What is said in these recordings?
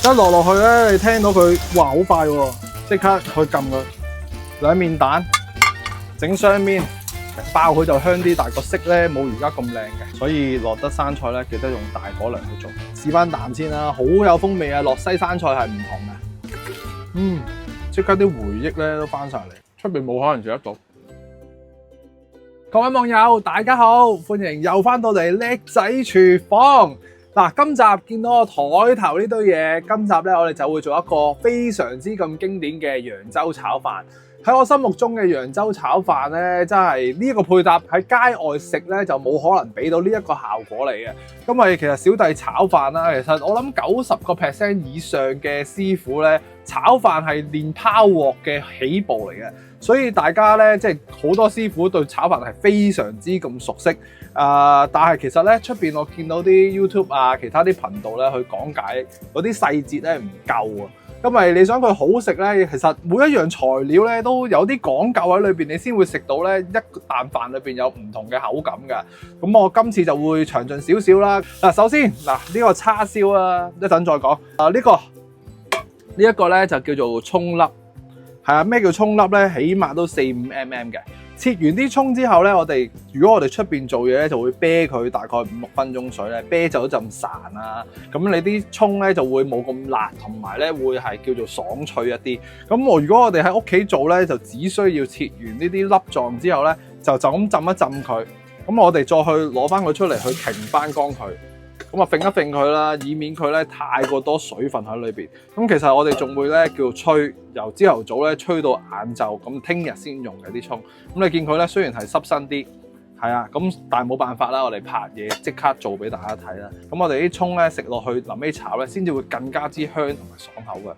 一落去咧，你聽到佢哇好快喎，即刻去撳佢兩面蛋，整雙面爆佢就香啲，但係個色咧冇而家咁靚嘅，所以落得生菜咧記得用大火量去做。試翻啖先啦，好有風味啊！落西生菜係唔同嘅，即刻啲回憶咧都翻晒嚟，出邊冇可能食得到。各位網友大家好，歡迎又翻到嚟叻仔廚房。嗱，今集見到我台頭呢堆嘢，今集咧我哋就會做一個非常之咁經典嘅揚州炒飯。喺我心目中嘅揚州炒飯咧，真係呢一個配搭喺街外食咧就冇可能俾到呢一個效果嚟嘅。因為其實小弟炒飯啦，其實我諗90% 以上嘅師傅咧炒飯係練拋鑊嘅起步嚟嘅。所以大家咧，即係好多師傅對炒飯係非常之咁熟悉，但係其實咧出邊我見到啲 YouTube 啊，其他啲頻道咧去講解嗰啲細節咧唔夠啊，因為你想佢好食咧，其實每一樣材料咧都有啲講究喺裏邊，你先會食到咧一啖飯裏邊有唔同嘅口感㗎。咁我今次就會詳盡少少啦。嗱，首先呢個叉燒啊，一陣再講。呢一個咧就叫做葱粒。係啊，咩叫葱粒咧？起碼都4-5mm 嘅。切完啲葱之後咧，如果我哋出邊做嘢咧，就會啤佢大概5-6分鐘水咧，啤走陣潺啊。咁你啲葱咧就會冇咁辣，同埋咧會係叫做爽脆一啲。咁如果我哋喺屋企做咧，就只需要切完呢啲粒狀之後咧，就咁浸一浸佢。咁我哋再去攞翻佢出嚟去擎翻乾佢。咁啊，揈一揈佢啦，以免佢咧太過多水分喺裏邊。咁其實我哋仲會咧叫做吹，由朝頭早咧吹到晏晝，咁聽日先用嘅啲葱。咁你見佢咧雖然係濕身啲，係啊，咁但係冇辦法啦，我哋拍嘢即刻做俾大家睇啦。咁我哋啲葱咧食落去臨尾炒咧，先至會更加之香同埋爽口嘅。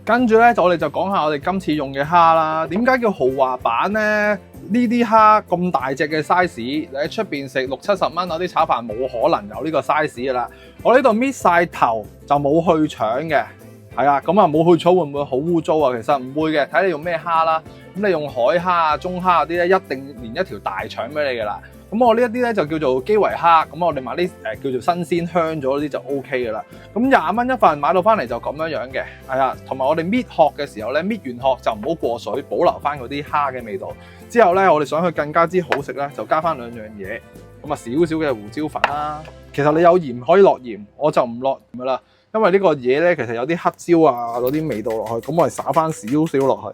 跟住咧，我哋就講下我哋今次用嘅蝦啦。點解叫豪華版咧？呢啲蝦咁大隻嘅 size，你喺出邊食60-70蚊嗰啲炒飯冇可能有呢個 size 噶啦。我呢度搣晒頭就冇去腸嘅，係啊，咁啊冇去腸會唔會好污糟啊？其實唔會嘅，睇你用咩蝦啦。咁你用海蝦啊、中蝦嗰啲咧，一定連一條大腸俾你噶啦。咁我呢一啲咧就叫做基圍蝦，咁我哋買啲叫做新鮮香咗嗰啲就 OK 噶啦。咁20蚊一份買到翻嚟就咁樣嘅，係啊。同埋我哋搣殼嘅時候咧，搣完殼就唔好過水，保留翻嗰啲蝦嘅味道。之後咧，我哋想佢更加之好食咧，就加翻2樣嘢。咁啊，少少嘅胡椒粉啦。其實你有鹽可以落鹽，我就唔落鹽噶啦，因為呢個嘢咧其實有啲黑椒啊嗰啲味道落去，咁我哋灑翻少少落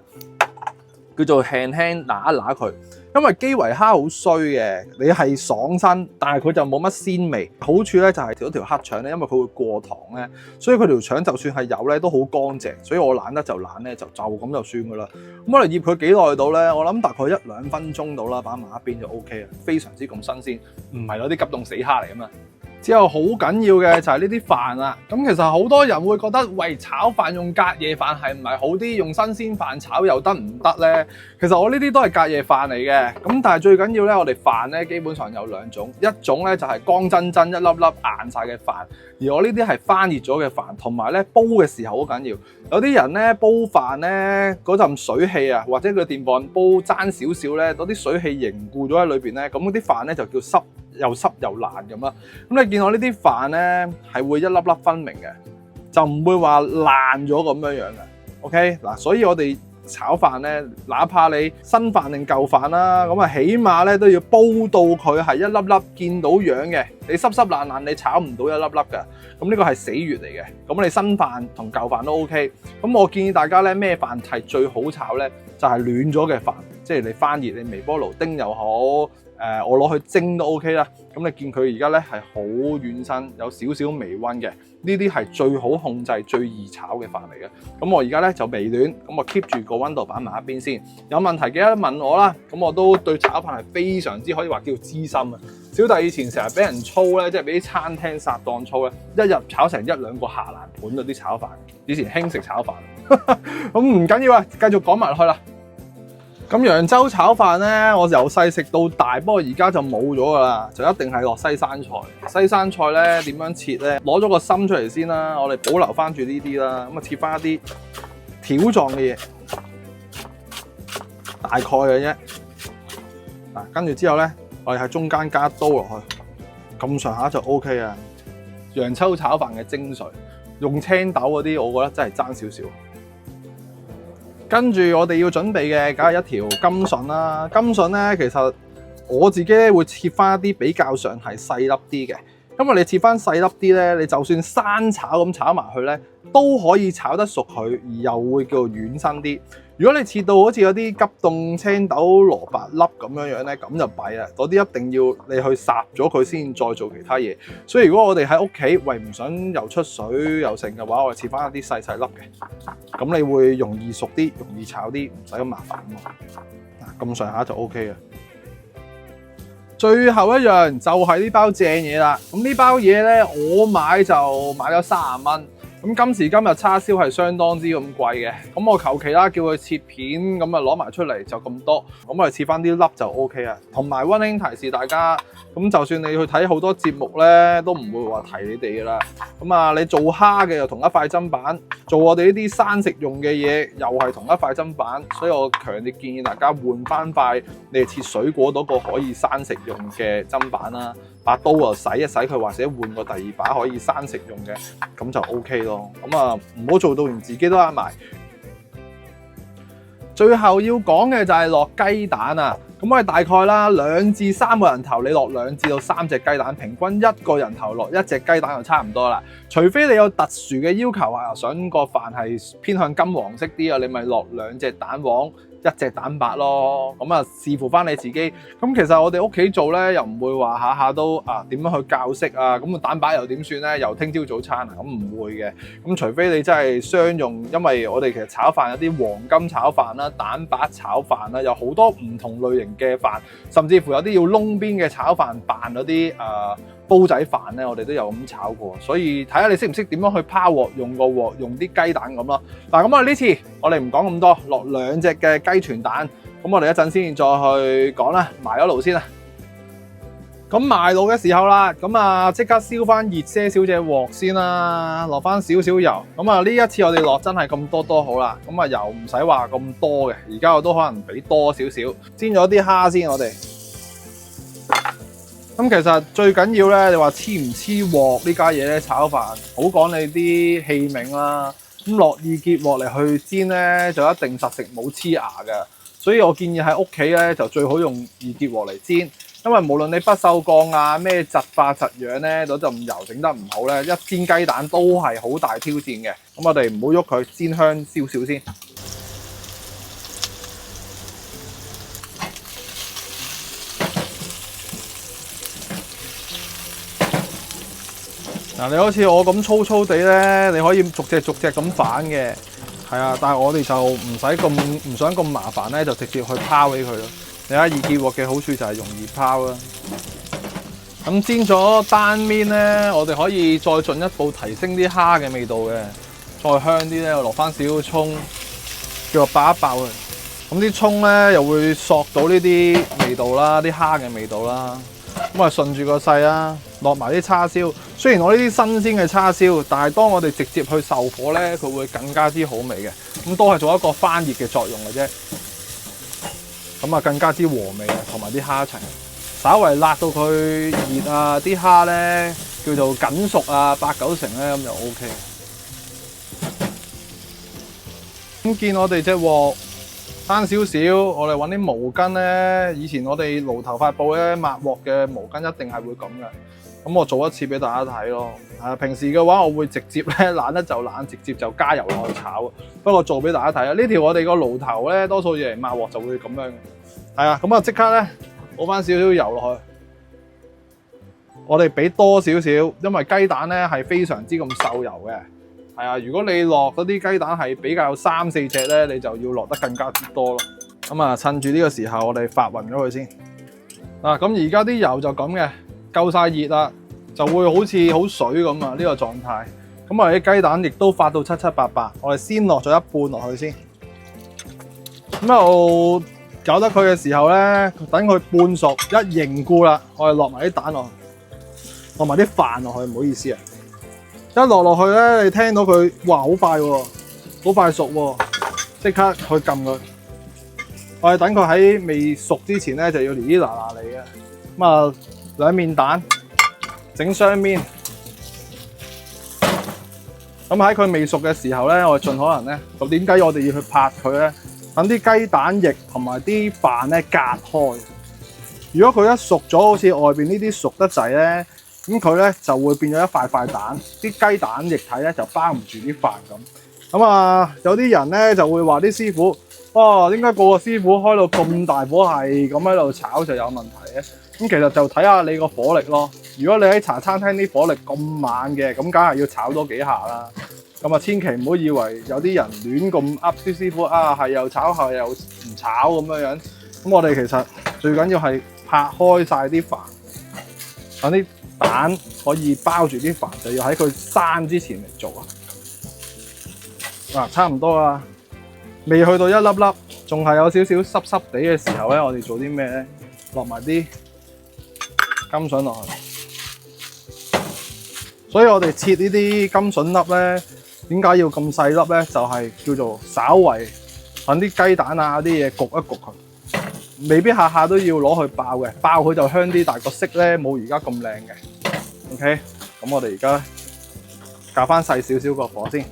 去，叫做輕輕揦一揦佢。因為基圍蝦好衰嘅，你係爽身，但係佢就冇乜鮮味。好處咧就係條黑腸咧，因為佢會過糖咧，所以佢條腸就算係有咧都好乾淨。所以我懶得就懶咧，就咁就算噶啦。咁我哋醃佢幾耐到咧？我諗大概1-2分鐘到啦，擺埋一邊就 OK 啦。非常之咁新鮮，唔係嗰啲急凍死蝦嚟噶嘛。之後好緊要嘅就係呢啲飯啦。咁其實好多人會覺得，喂，炒飯用隔夜飯係唔係好啲？用新鮮飯炒又得唔得咧？其實我呢啲都係隔夜飯嚟嘅。咁但係最緊要咧，我哋飯咧基本上有2種，一種咧就係乾真真一粒粒硬晒嘅飯，而我呢啲係翻熱咗嘅飯，同埋咧煲嘅時候好緊要。有啲人咧煲飯咧嗰陣水氣啊，或者佢電飯煲爭少少咧，嗰啲水氣凝固咗喺裏邊咧，咁嗰啲飯咧就叫濕又爛咁啦。咁你見我呢啲飯咧係會一粒粒分明嘅，就唔會話爛咗咁樣嘅。OK 嗱，所以我哋炒飯咧，哪怕你新飯定舊飯啦，咁啊起碼咧都要煲到佢係一粒粒見到樣嘅。你濕濕爛爛，你炒唔到一粒粒㗎。咁呢個係死穴嚟嘅。咁你新飯同舊飯都 OK。咁我建議大家咧，咩飯係最好炒咧？就係暖咗嘅飯，即係你翻熱，你微波爐叮又好，我攞去蒸都 OK 啦。咁你見佢而家咧係好軟身，有少少微溫嘅，呢啲係最好控制、最易炒嘅飯嚟嘅。咁我而家咧就微暖，咁我 keep 住個溫度擺埋一邊先。有問題記得問我啦。咁我都對炒飯係非常之可以話叫資深啊。小弟以前成日俾人操咧，即係俾啲餐廳殺檔操咧，一日炒成1-2個下欄盤嗰啲炒飯。以前興食炒飯，咁唔緊要啊，繼續講埋落去啦。咁揚州炒飯咧，我由細食到大，不過而家就冇咗噶啦，就一定係落西生菜。西生菜咧點樣切咧？攞咗個心出嚟先啦，我哋保留翻住呢啲啦，咁啊切翻一啲條狀嘅嘢，大概嘅啫。嗱，跟住之後咧，我哋喺中間加刀落去，咁上下就 OK 啊。揚州炒飯嘅精髓，用青豆嗰啲，我覺得真係爭少少。跟住我哋要準備嘅，梗係一條甘筍啦。甘筍咧，其實我自己咧會切翻一啲比較上係細粒啲嘅，因為你切翻細粒啲咧，你就算生炒咁炒埋去咧，都可以炒得熟佢，而又會叫做軟身啲。如果你切到好似有啲急凍青豆、蘿蔔粒咁樣樣咧，咁就弊啦。嗰啲一定要你去烚咗佢先，再做其他嘢。所以如果我哋喺屋企為唔想又出水又剩嘅話，我哋切翻一啲細細粒嘅，咁你會容易熟啲，容易炒啲，唔使咁麻煩啊。咁上下就 OK 嘅。最後一樣就係呢包正嘢啦。咁呢包嘢咧，我買就買咗30蚊。咁今時今日叉燒係相當之咁貴嘅，咁我求其啦，叫佢切片，咁啊攞埋出嚟就咁多，咁我哋切翻啲粒就 OK 啊。同埋溫馨提示大家，咁就算你去睇好多節目咧，都唔會話提你哋噶啦。咁啊，你做蝦嘅又同一塊砧板，做我哋呢啲生食用嘅嘢又係同一塊砧板，所以我強烈建議大家換翻塊你哋切水果嗰個可以生食用嘅砧板啦。把刀啊洗一洗佢，或者換個第二把可以生食用嘅，咁就 OK 咯。咁啊，唔好做到連自己都呃埋。最後要講嘅就係落雞蛋啊！咁我哋大概啦2至3個人頭，你落2至到3隻雞蛋，平均1個人頭落1隻雞蛋就差唔多啦。除非你有特殊嘅要求啊，想個飯係偏向金黃色啲啊，你咪落2隻蛋黃1隻蛋白咯。咁啊，視乎翻你自己。咁其實我哋屋企做咧，又唔會話下下都點樣去校色啊。咁蛋白又點算咧？又聽朝早餐啊？咁唔會嘅。咁除非你真係商用，因為我哋其實炒飯有啲黃金炒飯啦、蛋白炒飯啦，有好多唔同類型嘅飯，甚至乎有啲要窿邊嘅炒飯扮嗰啲煲仔飯咧，我哋都有咁炒過。所以睇下你識唔識點樣去拋鑊，用個鑊用啲雞蛋咁咯。嗱，咁我哋呢次我哋唔講咁多，落2隻嘅雞全蛋。咁我哋一陣先再去講啦，埋咗爐先啦。咁埋爐嘅時候啦，咁啊即刻燒翻熱些少隻鑊先啦，落翻少少油。咁啊呢一次我哋落真係咁多好啦。咁啊油唔使話咁多嘅，而家我都可能俾多少少。煎咗啲蝦先，我哋。咁其實最緊要咧，你話黐唔黐鑊呢家嘢咧，炒飯好講你啲器皿啦。咁落易潔鑊嚟去煎咧，就一定實食冇黐牙嘅。所以我建議喺屋企咧，就最好用易潔鑊嚟煎，因為無論你不鏽鋼啊咩窒化窒樣咧，嗰陣油整得唔好咧，一煎雞蛋都係好大挑戰嘅。咁我哋唔好喐佢，煎香少少先。嗱，你好似我咁粗粗地咧，你可以逐隻咁反嘅，係啊，但係我哋就唔想咁麻煩咧，就直接去拋起佢咯。你睇易潔鑊嘅好處就係容易拋啦。咁煎咗單面咧，我哋可以再進一步提升啲蝦嘅味道嘅，再香啲咧，落翻少少蔥，叫我爆一爆佢。咁啲蔥咧又會索到呢啲味道啦，啲蝦嘅味道啦。咁啊順住個勢啦，落埋啲叉燒。雖然我呢啲新鮮嘅叉燒，但係當我哋直接去受火咧，佢會更加之好味嘅。咁都係做一個翻熱嘅作用嘅啫。咁啊更加之和味啊，同埋啲蝦一齊。稍為辣到佢熱啊，啲蝦咧叫做緊熟啊，8、9成咧咁就 OK。咁見我哋隻鑊慳少少，我哋揾啲毛巾咧。以前我哋爐頭發布咧抹鑊嘅毛巾一定係會咁嘅。咁我做一次俾大家睇咯。平時嘅話我會直接咧懶得就懶，直接就加油落去炒。不過做俾大家睇啊，呢條我哋個爐頭咧多數嘢嚟抹鑊就會咁樣嘅。係啊，咁啊即刻咧倒翻少少油落去。我哋俾多少少，因為雞蛋咧係非常之咁受油嘅。係啊，如果你落嗰啲雞蛋係比較3、4隻咧，你就要落得更加之多咯。咁啊，趁住呢個時候，我哋發勻咗佢先。嗱，咁而家啲油就咁嘅，夠晒熱啦，就會好似好水咁啊呢個狀態。咁我哋啲雞蛋亦都發到七七八八，我哋先落咗一半落去先。咁又搞得佢嘅時候咧，等佢半熟一凝固啦，我哋落埋啲蛋落去，落埋啲飯落去，唔好意思啊。一落去咧，你聽到佢哇好快喎，好快熟喎，即刻去撳佢。我哋等佢喺未熟之前咧，就要哩哩嗱嗱嚟嘅。咁啊，2面蛋整雙面，咁喺佢未熟嘅時候咧，我哋盡可能咧，咁點解我哋要去拍佢咧？等啲雞蛋液同埋啲飯咧隔開。如果佢一熟咗，好似外邊呢啲熟得滯咧，咁佢咧就會變咗一塊塊蛋，啲雞蛋液體咧就包唔住啲飯咁。咁啊，有啲人咧就會話啲師傅，哇，點解個個師傅開到咁大火係咁喺度炒就有問題咧？咁其實就睇下你個火力咯。如果你喺茶餐廳啲火力咁猛嘅，咁梗係要炒多幾下啦。咁啊，千祈唔好以為有啲人亂咁噏啲師傅啊，係又炒係又唔炒咁樣樣。咁我哋其實最緊要係拍開晒啲飯，等啲蛋可以包住啲飯，就要喺佢生之前嚟做啊。嗱，差唔多啦，未去到一粒粒，仲係有少少濕濕地嘅時候咧，我哋做啲咩咧？落埋啲甘筍落去。所以我哋切呢啲甘筍粒咧，點解要咁細粒咧？就係叫做稍為揾啲雞蛋啊啲嘢焗一焗佢，未必下下都要攞去爆嘅，爆佢就香啲，但係個色咧冇而家咁靚嘅。OK， 咁我哋而家較翻細少少個火先。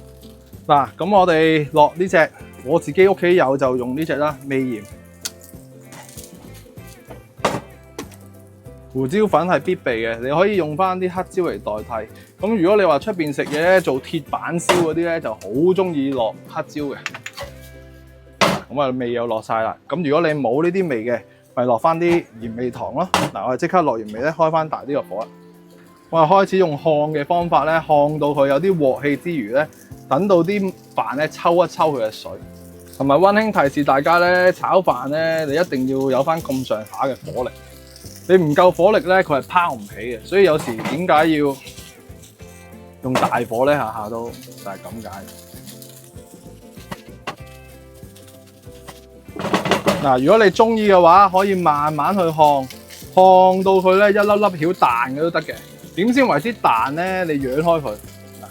嗱，咁我哋落呢隻，我自己屋企有就用呢隻啦，味鹽。胡椒粉係必備嘅，你可以用翻啲黑椒嚟代替。咁如果你話出邊食嘢咧，做鐵板燒嗰啲咧，就好中意落黑椒嘅。咁啊，味又落晒啦。咁如果你冇呢啲味嘅，咪落翻啲鹽味糖咯。嗱，我哋即刻落完味咧，開翻大啲個火啦。我哋開始用烘嘅方法咧，烘到佢有啲鑊氣之餘咧，等到啲飯咧抽一抽佢嘅水。同埋溫馨提示大家咧，炒飯咧，你一定要有翻咁上下嘅火力。你唔夠火力咧，佢係拋唔起嘅，所以有時點解要用大火咧？下下都就係咁解。嗱，如果你中意嘅話，可以慢慢去烘，烘到佢咧一粒粒曉彈嘅都得嘅。點先為之彈咧？你揚開佢，嗱，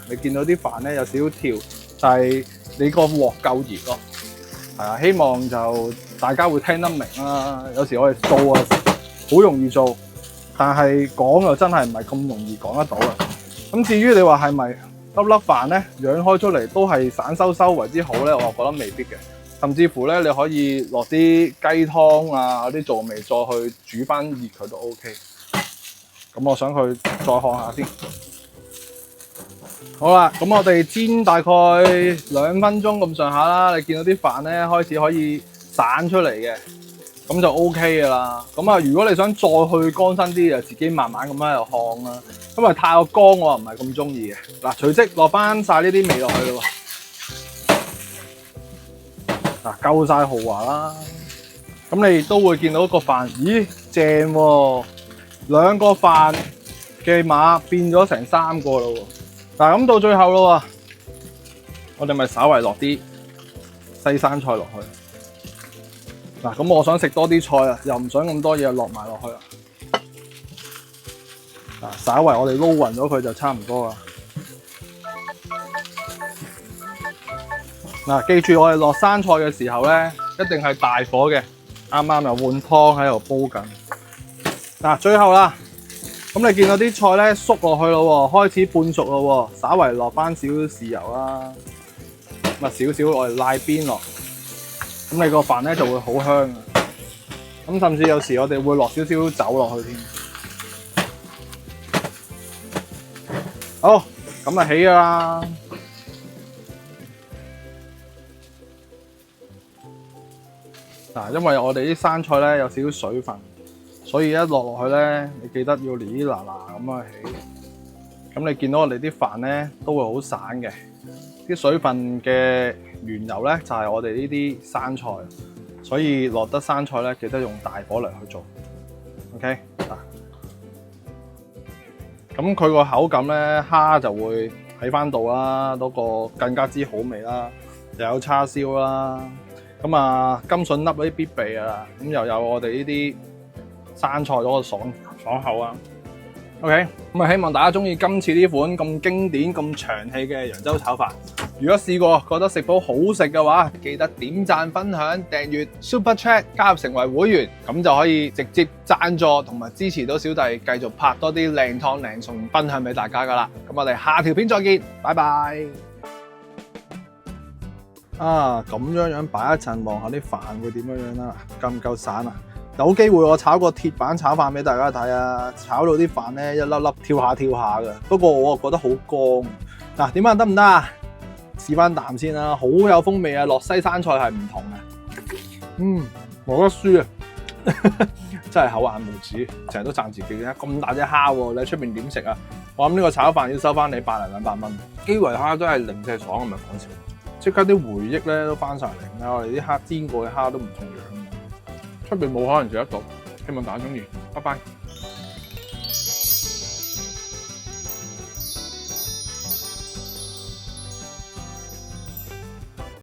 你見到啲飯咧有少少跳，就係你個鑊夠熱咯。係啊，希望就大家會聽得明啦。有時我哋做啊〜好容易做，但係講又真係唔係咁容易講得到啊！咁至於你話係咪粒粒飯咧揚開出嚟都係散收收為之好咧？我覺得未必嘅，甚至乎咧你可以落啲雞湯啊、啲造味再去煮翻熱佢都 OK。咁我想去再看下先。好啦，咁我哋煎大概2分鐘咁上下啦。你見到啲飯咧開始可以散出嚟嘅。咁就 OK 嘅啦。咁啊，如果你想再去乾身啲，就自己慢慢咁喺度烘啦。因為太過乾，我又唔係咁中意嘅。嗱，隨即落翻晒呢啲味落去咯。嗱，夠晒豪華啦。咁你都會見到個飯，咦，正喎！2個飯嘅碼變咗成3個咯喎。嗱，咁到最後咯喎，我哋咪稍為落啲西生菜落去。嗱，咁我想食多啲菜啊，又唔想咁多嘢落埋落去啦。嗱，稍為我哋撈勻咗佢就差唔多啦。嗱，記住我哋落生菜嘅時候咧，一定係大火嘅。啱啱又換湯喺度煲緊。嗱，最後啦，咁你見到啲菜咧縮落去咯喎，開始半熟咯喎，稍為落翻少少豉油啦，咁啊少少我哋拉邊落。咁你個飯咧就會好香啊！咁甚至有時我哋會落少少酒落去添。好，咁啊起㗎啦！嗱，因為我哋啲生菜咧有少少水分，所以一落去咧，你記得要哩哩嗱嗱咁啊起。咁你見到我哋啲飯咧都會好散嘅，啲水分嘅原由咧就係我哋呢啲生菜，所以落得生菜咧記得用大火嚟去做。OK 嗱，咁佢個口感咧蝦就會喺翻度啦，嗰個更加之好味啦，又有叉燒啦，咁啊甘筍粒嗰啲必備啊，咁又有我哋呢啲生菜嗰個爽口啊。OK， 咁啊希望大家中意今次呢款咁經典、咁長氣嘅揚州炒飯。如果試過覺得食譜好食嘅話，記得點讚、分享、訂閱、Super Chat 加入成為會員，咁就可以直接贊助同埋支持到小弟繼續拍多啲靚湯靚餸分享俾大家噶啦。咁我哋下條片再見，拜拜。啊，咁樣擺一陣，望下啲飯會點樣啦？夠唔夠散啊？有機會我炒個鐵板炒飯俾大家睇啊！炒到啲飯咧一粒粒跳下跳下嘅，不過我覺得好乾。嗱，點啊？得唔得啊？試翻啖先啦，好有風味啊！落西生菜係唔同嘅，冇得輸啊！真係厚顏無恥，成日都讚自己嘅，咁大隻蝦喎，你喺出邊點食啊？我諗呢個炒飯要收翻你100零200蚊。基圍蝦都係零舍爽，唔係講笑，即刻啲回憶咧都翻晒嚟。我哋啲蝦煎過嘅蝦都唔同樣，出邊冇可能食得到。希望大家中意，拜拜。